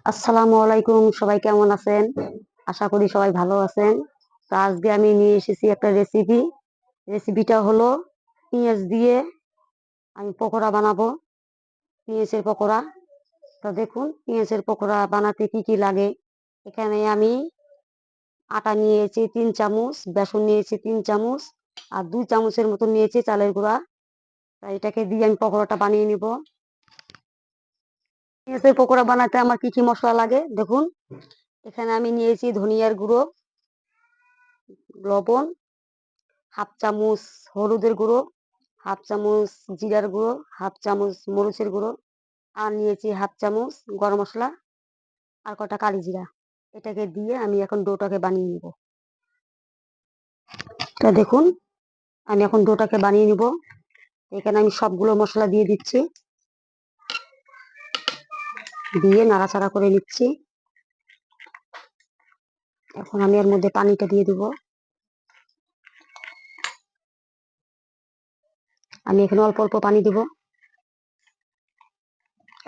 আসসালামু আলাইকুম, সবাই কেমন আছেন? আশা করি সবাই ভালো আছেন। তো আজকে আমি নিয়ে এসেছি একটা রেসিপি। রেসিপিটা হলো পেঁয়াজ দিয়ে আমি পকোড়া বানাবো। পেঁয়াজের পকোড়া। তো দেখুন পেঁয়াজের পকোড়া বানাতে কি কি লাগে। এখানে আমি আটা নিয়েছি 3 চামচ, বেসন নিয়েছি 3 চামচ, আর 2 চামচের মতো নিয়েছি চালের গুঁড়া। তাই এটাকে দিয়ে আমি পকোড়াটা বানিয়ে নিব। পেঁয়াজের পকোড়া বানাতে আমার কি কি মশলা লাগে দেখুন। এখানে আমি নিয়েছি ধনিয়ার গুঁড়ো, লবণ, হাফ চামচ হলুদের গুঁড়ো, হাফ চামচ জিরার গুঁড়ো, হাফ চামচ মরিচের গুঁড়ো, আর নিয়েছি হাফ চামচ গরম মশলা, আর কটা কালি জিরা। এটাকে দিয়ে আমি এখন ডোটাকে বানিয়ে নিব। তা দেখুন আমি এখন ডোটাকে বানিয়ে নিব। এখানে আমি সবগুলো মশলা দিয়ে দিচ্ছি, দিয়ে নাড়াচাড়া করে নিচ্ছি। এখন আমি এর মধ্যে পানিটা দিয়ে দিব। আমি এখানে অল্প অল্প পানি দিব,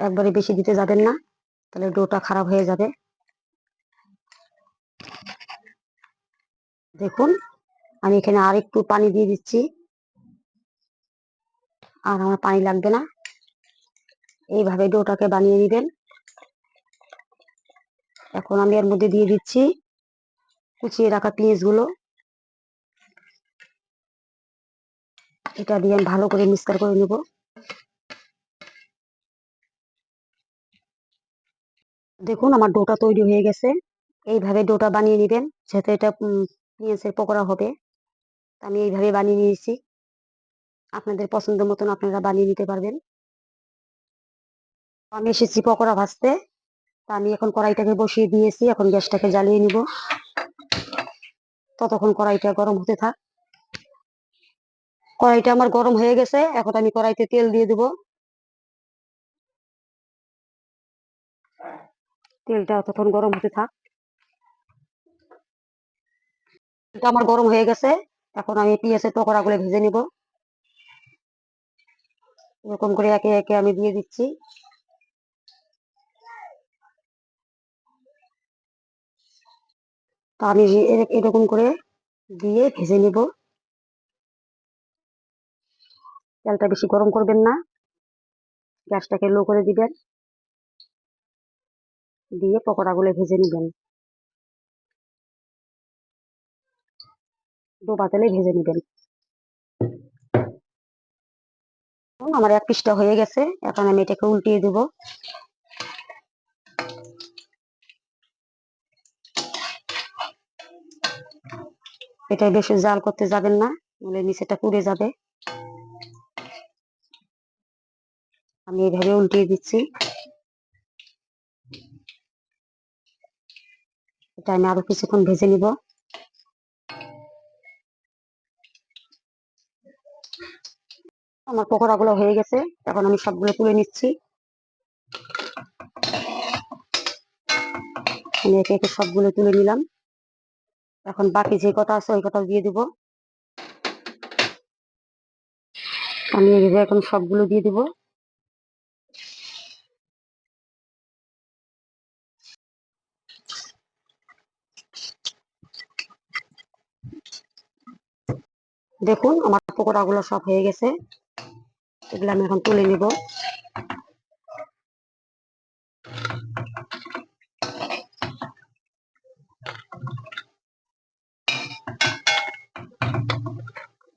একবারে বেশি দিতে যাবেন না, তাহলে ডোটা খারাপ হয়ে যাবে। দেখুন আমি এখানে আর একটু পানি দিয়ে দিচ্ছি, আর আমার পানি লাগবে না। এইভাবে ডোটাকে বানিয়ে নেবেন। এখন আমি এর মধ্যে দিয়ে দিচ্ছি কুচিয়ে রাখা পেঁয়াজ গুলো। এটা দিয়ে আমি ভালো করে মিক্সচার করে নেব। দেখুন আমার ডোটা তৈরি হয়ে গেছে। এইভাবে ডোটা বানিয়ে নেবেন, যাতে এটা পেঁয়াজের পকোড়া হবে। আমি এইভাবে বানিয়ে নিয়েছি, আপনাদের পছন্দ মতন আপনারা বানিয়ে নিতে পারবেন। আমি এসেছি পকোড়া ভাজতে। তা আমি এখন কড়াইটাকে বসিয়ে দিয়েছি, এখন গ্যাসটাকে জ্বালিয়ে নিব। ততক্ষণ কড়াইটা গরম হতে থাক। কড়াইটা আমার গরম হয়ে গেছে, এখন আমি কড়াইতে তেল দিয়ে দেব। তেলটা ততক্ষণ গরম হতে থাক। তেলটা আমার গরম হয়ে গেছে, এখন আমি পেঁয়াজের পকোড়া গুলো ভেজে নিব। এরকম করে একে একে আমি দিয়ে দিচ্ছি। তা আমি এরকম করে দিয়ে ভেজে নিব। তেলটা বেশি গরম করবেন না, গ্যাসটাকে লো করে দিবেন, দিয়ে পকোড়া গুলো ভেজে নিবেন। ডোবা তেলে ভেজে নিবেন। আমার এক পিসটা হয়ে গেছে, এখন আমি এটাকে উল্টিয়ে দেব। এটা বেশি জাল করতে যাবেন না, নইলে নিচেটা পুড়ে যাবে। আমি এইভাবে উল্টিয়ে দিচ্ছি। এটা আমি আরো কিছুক্ষণ ভেজে নিব। আমার পকোড়া গুলো হয়ে গেছে, এখন আমি সবগুলো তুলে নিচ্ছি। আমি একে একে সবগুলো তুলে নিলাম। এখন বাকি যে কটা আছে ওই কটাও দিয়ে দিব। আমি এইভাবে এখন সবগুলো দিয়ে দিব। দেখুন আমার পকোড়া গুলো সব হয়ে গেছে, এগুলো আমি এখন তুলে নিব।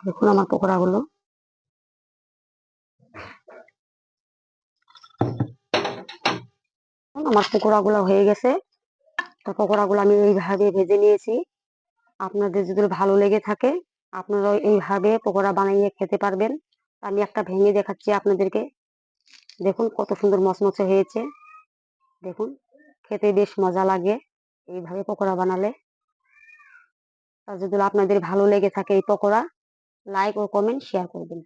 দেখুন আমার পকোড়া গুলো। আমার পকোড়া গুলো হয়ে গেছে। তো পকোড়া গুলো আমি এইভাবে ভেজে নিয়েছি। আপনাদের যদি ভালো লেগে থাকে, আপনারাও এইভাবে পকোড়া বানিয়ে খেতে পারবেন। আমি একটা ভেঙে দেখাচ্ছি আপনাদেরকে। দেখুন কত সুন্দর মচমচে হয়েছে। দেখুন খেতে বেশ মজা লাগে এইভাবে পকোড়া বানালে। আর যদি আপনাদের ভালো লেগে থাকে এই পকোড়া, লাইক ও কমেন্ট শেয়ার করবেন।